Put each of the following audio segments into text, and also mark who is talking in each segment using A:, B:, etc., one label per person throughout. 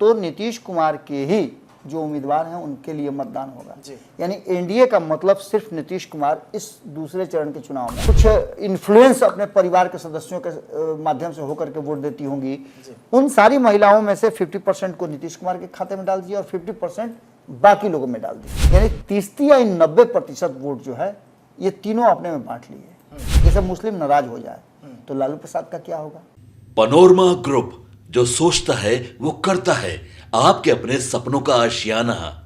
A: तो नीतीश कुमार के ही जो उम्मीदवार हैं उनके लिए मतदान होगा। यानी एनडीए का मतलब सिर्फ नीतीश कुमार इस दूसरे चरण के चुनाव में कुछ इन्फ्लुएंस अपने परिवार के सदस्यों के माध्यम से होकर के वोट देती होंगी। उन सारी महिलाओं में से 50% को नीतीश कुमार के खाते में डाल दिए और 50% बाकी लोगों में डाल दिए। यानी 30 या 90% वोट जो है ये तीनों अपने में बांट लिए। जैसे मुस्लिम नाराज हो जाए तो लालू प्रसाद का क्या होगा।
B: पनोरमा ग्रुप, जो सोचता है वो करता है। आपके अपने सपनों का आशियाना।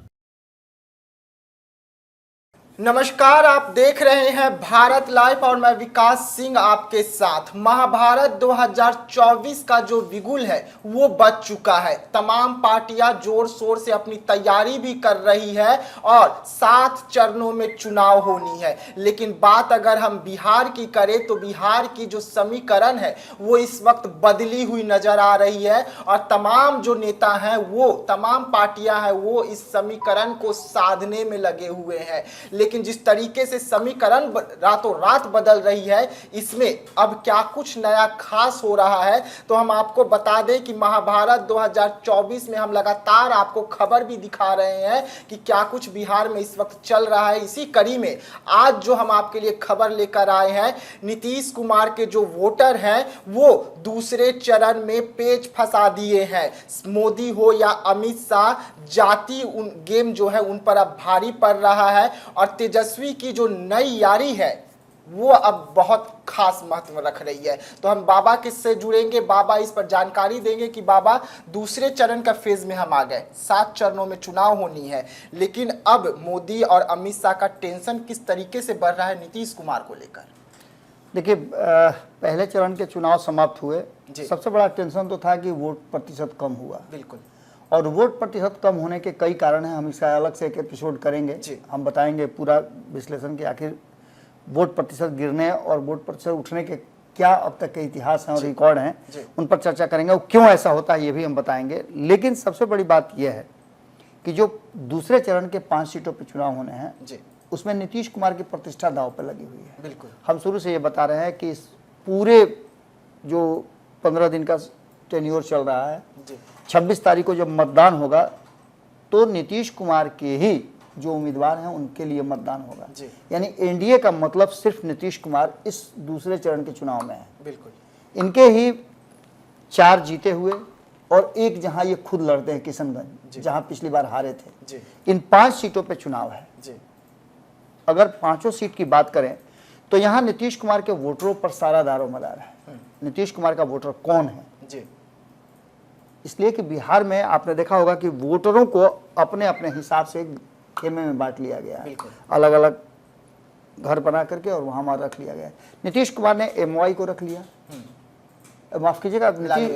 C: नमस्कार, आप देख रहे हैं भारत लाइव और मैं विकास सिंह आपके साथ। महाभारत 2024 का जो बिगुल है वो बज चुका है। तमाम पार्टियां जोर शोर से अपनी तैयारी भी कर रही है और 7 चरणों में चुनाव होनी है। लेकिन बात अगर हम बिहार की करें तो बिहार की जो समीकरण है वो इस वक्त बदली हुई नजर आ रही है और तमाम जो नेता हैं वो तमाम पार्टियां हैं वो इस समीकरण को साधने में लगे हुए हैं। लेकिन जिस तरीके से समीकरण रातों रात बदल रही है इसमें अब क्या कुछ नया खास हो रहा है तो हम आपको बता दें कि महाभारत 2024 में हम लगातार आपको खबर भी दिखा रहे हैं कि क्या कुछ बिहार में इस वक्त चल रहा है। इसी कड़ी में आज जो हम आपके लिए खबर लेकर आए हैं, नीतीश कुमार के जो वोटर हैं वो दूसरे चरण में पेच फंसा दिए हैं। मोदी हो या अमित शाह, जाति गेम जो है उन पर अब भारी पड़ रहा है और तेजस्वी की जो नई यारी है वो अब बहुत खास महत्व रख रही है। तो हम बाबा किससे जुड़ेंगे, बाबा इस पर जानकारी देंगे कि बाबा दूसरे चरण का फेज में हम आ गए। 7 चरणों में चुनाव होनी है, लेकिन अब मोदी और अमित शाह का टेंशन किस तरीके से बढ़ रहा है नीतीश कुमार को लेकर।
A: देखिए, पहले चरण के चुनाव समाप्त हुए, सबसे बड़ा टेंशन तो था कि वोट प्रतिशत कम हुआ।
C: बिल्कुल।
A: और वोट प्रतिशत कम होने के कई कारण हैं, हम इसका अलग से एक एपिसोड करेंगे। हम बताएंगे पूरा विश्लेषण कि आखिर वोट प्रतिशत गिरने और वोट प्रतिशत उठने के क्या अब तक के इतिहास हैं और रिकॉर्ड हैं, उन पर चर्चा करेंगे। वो क्यों ऐसा होता है ये भी हम बताएंगे। लेकिन सबसे बड़ी बात यह है कि जो दूसरे चरण के 5 सीटों पर चुनाव होने हैं उसमें नीतीश कुमार की प्रतिष्ठा दांव पर लगी हुई है।
C: बिल्कुल।
A: हम शुरू से ये बता रहे हैं कि इस पूरे जो 15 दिन का टेन्योर चल रहा है, 26 तारीख को जब मतदान होगा तो नीतीश कुमार के ही जो उम्मीदवार हैं उनके लिए मतदान होगा। यानी एनडीए का मतलब सिर्फ नीतीश कुमार इस दूसरे चरण के चुनाव में है।
C: बिल्कुल।
A: इनके ही 4 जीते हुए और एक जहां ये खुद लड़ते हैं, किशनगंज, जहां पिछली बार हारे थे। इन 5 सीटों पे चुनाव है। अगर 5 सीट की बात करें तो यहां नीतीश कुमार के वोटरों पर सारा दारोमदार है। नीतीश कुमार का वोटर कौन है, इसलिए कि बिहार में आपने देखा होगा कि वोटरों को अपने अपने हिसाब से खेमे में बांट लिया गया है, अलग अलग घर बना करके और वहां रख लिया गया है। नीतीश कुमार ने एमवाई को रख लिया, माफ कीजिएगा,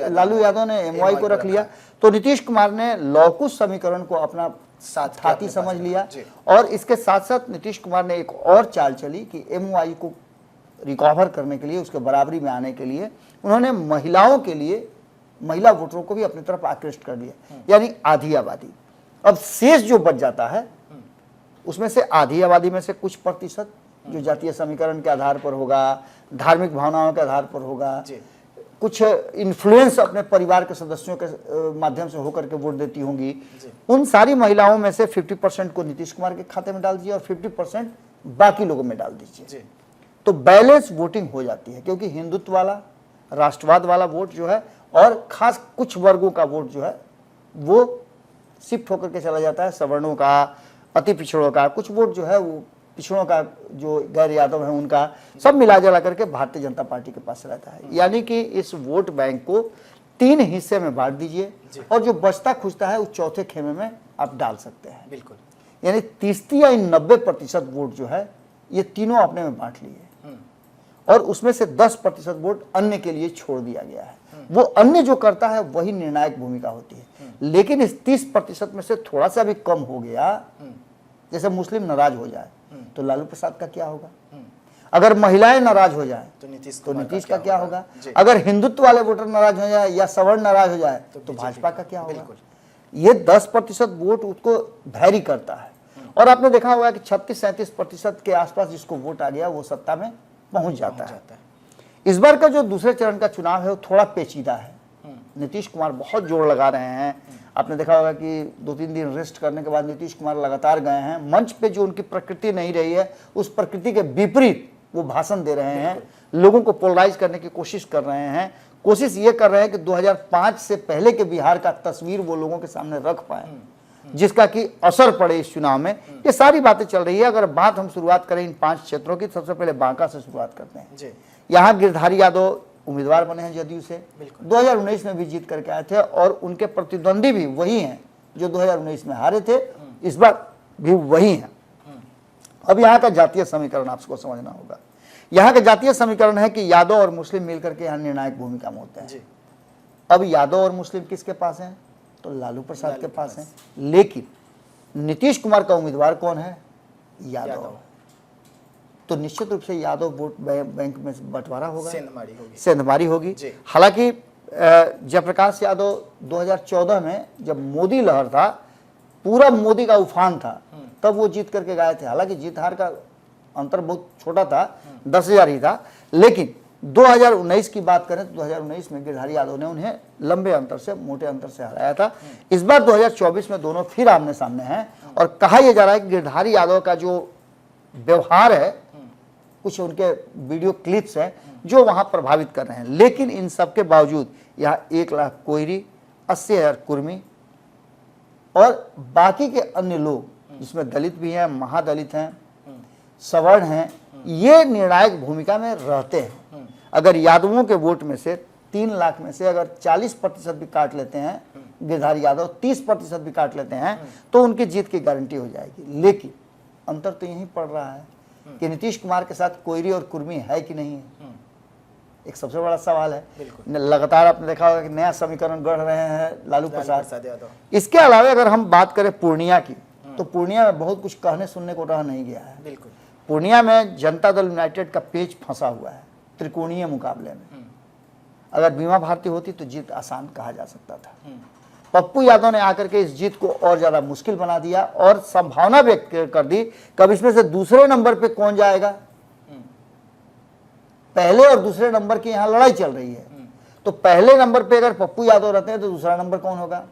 A: लालू यादव ने एमवाई को रख लिया। तो नीतीश कुमार ने लौकुश समीकरण को अपना साथी समझ लिया और इसके साथ साथ नीतीश कुमार ने एक और चाल चली कि एमवाई को रिकवर करने के लिए, उसके बराबरी में आने के लिए उन्होंने महिलाओं के लिए महिला वोटरों को भी अपनी तरफ आकृष्ट कर दिया, यानी आधी आबादी। अब शेष जो बच जाता है उसमें से आधी आबादी में से कुछ प्रतिशत जो जातीय समीकरण के आधार पर होगा, धार्मिक भावनाओं के आधार पर होगा, कुछ इन्फ्लुएंस अपने परिवार के सदस्यों के माध्यम से होकर के वोट देती होंगी। उन सारी महिलाओं में से 50% को नीतीश कुमार के खाते में डाल दिए और 50% बाकी लोगों में डाल दीजिए। तो बैलेंस वोटिंग हो जाती है, क्योंकि हिंदुत्व वाला, राष्ट्रवाद वाला वोट जो है और खास कुछ वर्गों का वोट जो है वो शिफ्ट होकर के चला जाता है। सवर्णों का, अति पिछड़ों का, कुछ वोट जो है वो पिछड़ों का, जो गैर यादव है उनका, सब मिला जुला करके भारतीय जनता पार्टी के पास रहता है। यानी कि इस वोट बैंक को 3 हिस्से में बांट दीजिए और जो बचता खुचता है उस चौथे खेमे में आप डाल सकते हैं।
C: बिल्कुल।
A: यानी 30 या 90% वोट जो है ये तीनों अपने में बांट लिए और उसमें से 10% वोट अन्य के लिए छोड़ दिया गया है। वो अन्य जो करता है वही निर्णायक भूमिका होती है। लेकिन इस 30% में से थोड़ा सा भी कम हो गया, जैसे मुस्लिम नाराज हो जाए तो लालू प्रसाद का क्या होगा। अगर महिलाएं नाराज हो जाए तो नीतीश का क्या होगा। अगर हिंदुत्व वाले वोटर नाराज हो जाए या सवर्ण नाराज हो जाए तो भाजपा का क्या होगा। ये 10% वोट उसको वैरी करता है और आपने देखा होगा कि 36-37% के आसपास जिसको वोट आ गया वो सत्ता में पहुंच जाता है। इस बार का जो दूसरे चरण का चुनाव है वो थोड़ा पेचीदा है। नीतीश कुमार बहुत जोर लगा रहे हैं आपने देखा होगा कि 2-3 दिन रेस्ट करने के बाद नीतीश कुमार लगातार गए हैं मंच पे, जो उनकी प्रकृति नहीं रही है उस प्रकृति के विपरीत वो भाषण दे रहे हैं, लोगों को पोलराइज करने की कोशिश कर रहे हैं। कोशिश ये कर रहे हैं कि 2005 से पहले के बिहार का तस्वीर वो लोगों के सामने रख पाए, जिसका कि असर पड़े इस चुनाव में। ये सारी बातें चल रही है। अगर बात हम शुरुआत करें इन 5 क्षेत्रों की, सबसे पहले बांका से शुरुआत करते हैं। यहाँ गिरधारी यादव उम्मीदवार बने हैं जदयू से, 2019 में भी जीत करके आए थे और उनके प्रतिद्वंदी भी वही हैं जो 2019 में हारे थे, इस बार भी वही हैं। अब यहाँ का जातीय समीकरण आपको समझना होगा। यहाँ का जातीय समीकरण है कि यादव और मुस्लिम मिलकर के यहाँ निर्णायक भूमिका में होते हैं। अब यादव और मुस्लिम किसके पास हैं? तो लालू प्रसाद के पास हैं। लेकिन नीतीश कुमार का उम्मीदवार कौन है? यादव। तो निश्चित रूप से यादव वोट बैंक में बंटवारा होगा, सेंधमारी होगी। हालांकि जयप्रकाश यादव 2014 में जब मोदी लहर था, पूरा मोदी का उफान था, तब वो जीत करके गए थे। हालांकि जीत हार का अंतर बहुत छोटा था, 10,000 ही था। लेकिन 2019 की बात करें तो 2019 में गिरधारी यादव ने उन्हें लंबे अंतर से, मोटे अंतर से हराया था। इस बार 2024 में दोनों फिर आमने सामने हैं और कहा यह जा रहा है कि गिरधारी यादव का जो व्यवहार है, कुछ उनके वीडियो क्लिप्स हैं जो वहां प्रभावित कर रहे हैं। लेकिन इन सब के बावजूद यहाँ 1 लाख कोयरी, 80,000 कुर्मी और बाकी के अन्य लोग, जिसमें दलित भी हैं, महादलित हैं, सवर्ण हैं, ये निर्णायक भूमिका में रहते हैं। अगर यादवों के वोट में से 3 लाख में से अगर 40% भी काट लेते हैं गिरधारी यादव, 30% भी काट लेते हैं, तो उनकी जीत की गारंटी हो जाएगी। लेकिन अंतर तो यही पड़ रहा है कि नीतीश कुमार के साथ कोयरी और कुर्मी है कि नहीं है, एक सबसे बड़ा सवाल है। लगातार आपने देखा होगा कि नया समीकरण गढ़ रहे हैं लालू प्रसाद यादव। इसके अलावा अगर हम बात करें पूर्णिया की, तो पूर्णिया में बहुत कुछ कहने सुनने को रह नहीं गया है। पूर्णिया में जनता दल यूनाइटेड का पेच फंसा हुआ है त्रिकोणीय मुकाबले में। अगर बीमा भारती होती तो जीत आसान कहा जा सकता था। पप्पू यादव ने आकर के इस जीत को और ज्यादा मुश्किल बना दिया और संभावना व्यक्त कर दी कब इसमें से दूसरे नंबर पे कौन जाएगा। पहले और दूसरे नंबर की यहां लड़ाई चल रही है, तो पहले नंबर पे अगर पप्पू यादव रहते हैं तो दूसरा नंबर कौन होगा।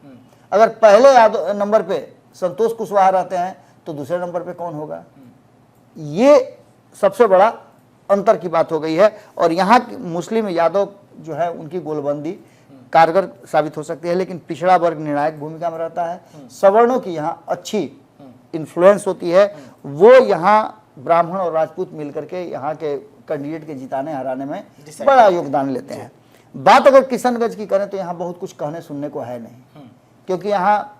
A: अगर पहले नंबर पे संतोष कुशवाहा रहते हैं तो दूसरे नंबर पे कौन होगा। ये सबसे बड़ा अंतर की बात हो गई है और यहाँ मुस्लिम यादव जो है उनकी गोलबंदी कारगर साबित हो सकती है। लेकिन पिछड़ा वर्ग निर्णायक भूमिका में रहता है, सवर्णों की यहाँ अच्छी इन्फ्लुएंस होती है। वो यहाँ ब्राह्मण और राजपूत मिलकर के यहाँ के कैंडिडेट के जिताने हराने में बड़ा योगदान लेते हैं। बात अगर किशनगंज की करें तो यहाँ बहुत कुछ कहने सुनने को है नहीं, क्योंकि यहाँ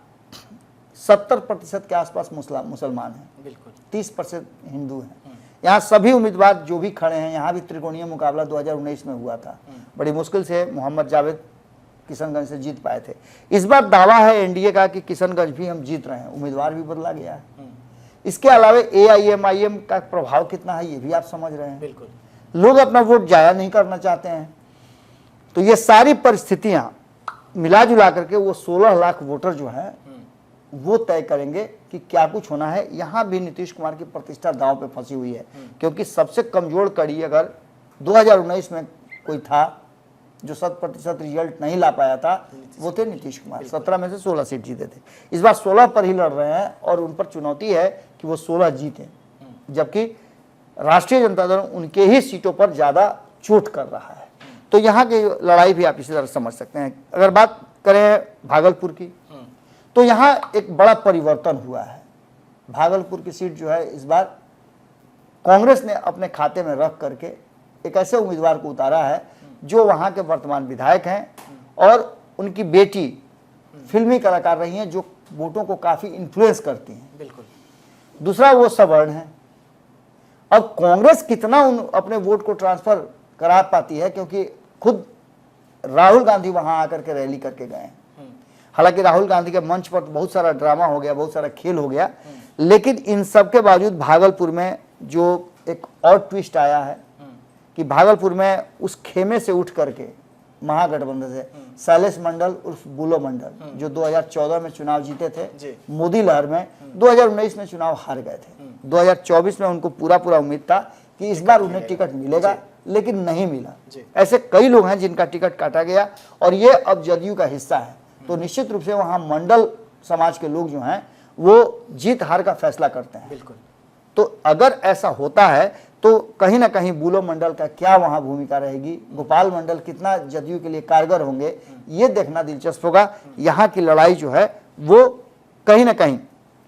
A: 70% के आसपास मुसलमान हैं, 30% हिंदू हैं। यहाँ सभी उम्मीदवार जो भी खड़े हैं, यहाँ भी त्रिकोणीय मुकाबला 2019 में हुआ था, बड़ी मुश्किल से मोहम्मद जावेद किशनगंज से जीत पाए थे। इस बार दावा है एनडीए का कि किशनगंज भी हम जीत रहे हैं, उम्मीदवार भी बदला गया है। इसके अलावा AIMIM का प्रभाव कितना है ये भी आप समझ रहे हैं। लोग अपना वोट जाया नहीं करना चाहते हैं। तो ये सारी परिस्थितियां मिला जुला करके वो 16 लाख वोटर जो है वो तय करेंगे कि क्या कुछ होना है। यहां भी नीतीश कुमार की प्रतिष्ठा दांव पे फंसी हुई है, क्योंकि सबसे कमजोर कड़ी अगर 2019 में कोई था जो 100% रिजल्ट नहीं ला पाया था, वो थे नीतीश कुमार। 17 में से 16 सीट जीते थे। इस बार 16 पर ही लड़ रहे हैं और उन पर चुनौती है कि वो 16 जीते, जबकि राष्ट्रीय जनता दल उनके ही सीटों पर ज्यादा चोट कर रहा है। तो यहाँ की लड़ाई भी आप इसी तरह समझ सकते हैं। अगर बात करें भागलपुर की, तो यहाँ एक बड़ा परिवर्तन हुआ है। भागलपुर की सीट जो है इस बार कांग्रेस ने अपने खाते में रख करके एक ऐसे उम्मीदवार को उतारा है जो वहाँ के वर्तमान विधायक हैं और उनकी बेटी फिल्मी कलाकार रही हैं, जो वोटों को काफी इन्फ्लुएंस करती हैं। दूसरा वो सवर्ण है। अब कांग्रेस कितना अपने वोट को ट्रांसफर करा पाती है, क्योंकि खुद राहुल गांधी वहां आकर के रैली करके गए हैं। हालांकि राहुल गांधी के मंच पर बहुत सारा ड्रामा हो गया, बहुत सारा खेल हो गया, लेकिन इन सब के बावजूद भागलपुर में जो एक और ट्विस्ट आया है कि भागलपुर में उस खेमे से उठ करके महागठबंधन से शैलेश मंडल उर्फ बुलो मंडल, जो 2014 में चुनाव जीते थे मोदी लहर में, 2019 में चुनाव हार गए थे। 2024 में उनको पूरा उम्मीद था कि इस बार उन्हें टिकट मिलेगा, लेकिन नहीं मिला। ऐसे कई लोग हैं जिनका टिकट काटा गया और ये अब जदयू का हिस्सा है। तो निश्चित रूप से वहाँ मंडल समाज के लोग जो हैं वो जीत हार का फैसला करते हैं।
C: बिल्कुल।
A: तो अगर ऐसा होता है तो कहीं ना कहीं बुलो मंडल का क्या वहाँ भूमिका रहेगी, गोपाल मंडल कितना जदयू के लिए कारगर होंगे, ये देखना दिलचस्प होगा। यहाँ की लड़ाई जो है वो कहीं ना कहीं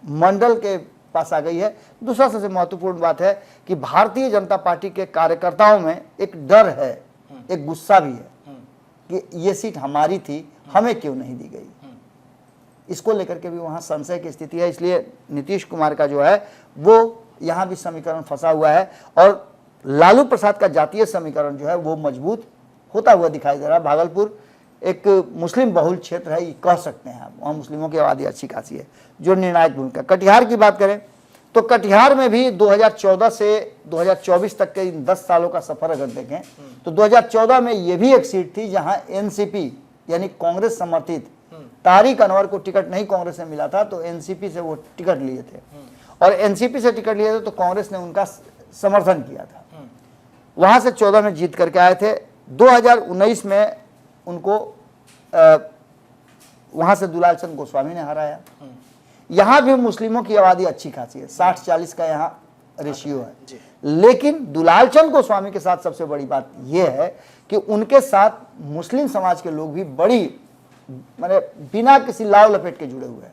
A: मंडल के पास आ गई है। दूसरा सबसे महत्वपूर्ण बात है कि भारतीय जनता पार्टी के कार्यकर्ताओं में एक डर है, एक गुस्सा भी है कि ये सीट हमारी थी, हमें क्यों नहीं दी गई। इसको लेकर के भी वहाँ संशय की स्थिति है। इसलिए नीतीश कुमार का जो है वो यहाँ भी समीकरण फंसा हुआ है और लालू प्रसाद का जातीय समीकरण जो है वो मजबूत होता हुआ दिखाई दे रहा है। भागलपुर एक मुस्लिम बहुल क्षेत्र है, ये कह सकते हैं आप, वहाँ मुस्लिमों की आबादी अच्छी खासी है, जो निर्णायक भूमिका। कटिहार की बात करें तो कटिहार में भी 2014 से 2024 तक के इन 10 सालों का सफर अगर देखें तो 2014 में ये भी एक सीट थी जहां एनसीपी यानी कांग्रेस समर्थित तारिक अनवर को टिकट नहीं कांग्रेस से मिला था, तो एनसीपी से वो टिकट लिए थे और एनसीपी से टिकट लिए थे तो कांग्रेस ने उनका समर्थन किया था। वहां से 14 में जीत करके आए थे। 2019 में उनको वहां से दुलाल चंद गोस्वामी ने हराया। यहाँ भी मुस्लिमों की आबादी अच्छी खासी है, 60-40 का यहाँ रेशियो है। लेकिन दुलाल चंद गोस्वामी के साथ सबसे बड़ी बात यह है कि उनके साथ मुस्लिम समाज के लोग भी बड़ी माने बिना किसी लाव लपेट के जुड़े हुए हैं।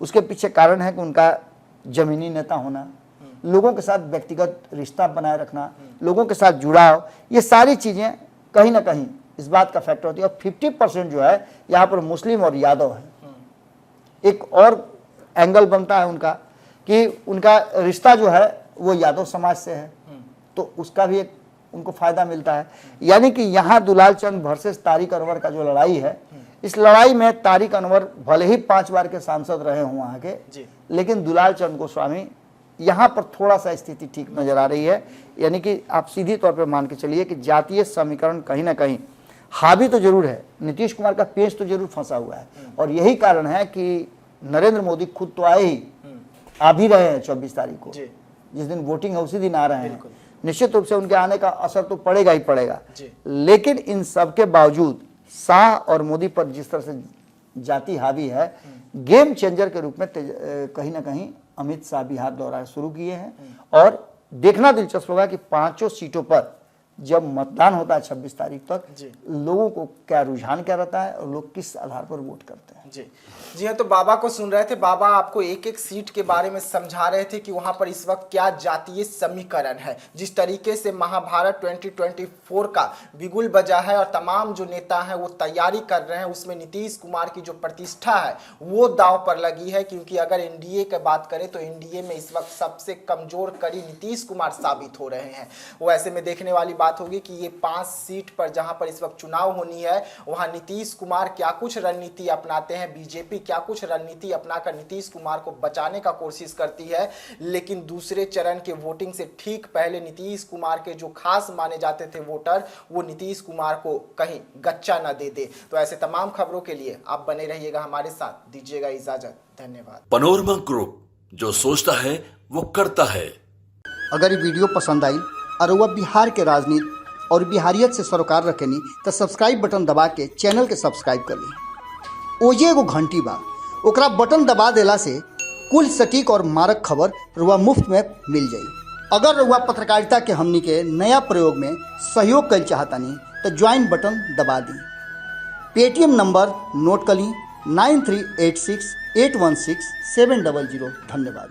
A: उसके पीछे कारण है कि उनका जमीनी नेता होना, लोगों के साथ व्यक्तिगत रिश्ता बनाए रखना, लोगों के साथ जुड़ाव, ये सारी चीजें कहीं ना कहीं इस बात का फैक्टर होती है। और 50% जो है यहाँ पर मुस्लिम और यादव है। एक और एंगल बनता है उनका कि उनका रिश्ता जो है वो यादव समाज से है, तो उसका भी एक उनको फायदा मिलता है। यानी कि यहाँ दुलाल चंद वर्सेस तारिक अनवर का जो लड़ाई है, इस लड़ाई में तारिक अनवर भले ही 5 बार के सांसद रहे हों वहाँ के, लेकिन दुलाल चंद गोस्वामी यहाँ पर थोड़ा सा स्थिति ठीक नजर आ रही है। यानी कि आप सीधी तौर पर मान के चलिए कि जातीय समीकरण कहीं ना कहीं हावी तो जरूर है, नीतीश कुमार का पेच तो जरूर फंसा हुआ है। और यही कारण है कि नरेंद्र मोदी खुद तो आए ही, आ भी रहे हैं 24 तारीख को, जिस दिन वोटिंग है उसी दिन आ रहे हैं। निश्चित रूप से उनके आने का असर तो पड़ेगा ही पड़ेगा। लेकिन इन सब के बावजूद शाह और मोदी पर जिस तरह से जाति हावी है, गेम चेंजर के रूप में कहीं ना कहीं अमित शाह बिहार दौरा शुरू किए हैं। और देखना दिलचस्प होगा कि 5 सीटों पर जब मतदान होता है 26 तारीख तक, लोगों को क्या रुझान क्या रहता है और लोग किस आधार पर वोट करते हैं।
C: जी हाँ, तो बाबा को सुन रहे थे। बाबा आपको एक एक सीट के बारे में समझा रहे थे कि वहां पर इस वक्त क्या जातीय समीकरण है। जिस तरीके से महाभारत 2024 का बिगुल बजा है और तमाम जो नेता हैं वो तैयारी कर रहे हैं, उसमें नीतीश कुमार की जो प्रतिष्ठा है वो दांव पर लगी है। क्योंकि अगर एनडीए की बात करें तो एनडीए में इस वक्त सबसे कमजोर कड़ी नीतीश कुमार साबित हो रहे हैं। वो ऐसे में देखने वाली बात होगी कि ये 5 सीट पर जहां पर इस वक्त चुनाव होनी है, वहां नीतीश कुमार क्या कुछ रणनीति अपनाते हैं, बीजेपी क्या कुछ रणनीति अपनाकर नीतीश कुमार को बचाने का कोशिश करती है। लेकिन दूसरे चरण के वोटिंग से ठीक पहले नीतीश कुमार के जो खास माने जाते थे वोटर, वो नीतीश कुमार को कहीं गच्चा न दे दे। तो ऐसे तमाम खबरों के लिए आप बने रहिएगा हमारे साथ। दीजिएगा इजाजत, धन्यवाद।
B: पनोरमा ग्रुप, जो सोचता है वो करता है।
A: अगर ये वीडियो पसंद आई और वह बिहार के राजनीति और बिहारियत से सरोकार रखेनी तो सब्सक्राइब बटन दबा के चैनल के सब्सक्राइब कर ली। ओजे एगो घंटी बा, ओकरा बटन दबा देला से कुल सटीक और मारक खबर रुआ मुफ्त में मिल जाई। अगर रुआ पत्रकारिता के हमनी के नया प्रयोग में सहयोग कर चाहतानी तो ज्वाइन बटन दबा दी। पेटीएम नंबर नोट कर ली 9386816700। धन्यवाद।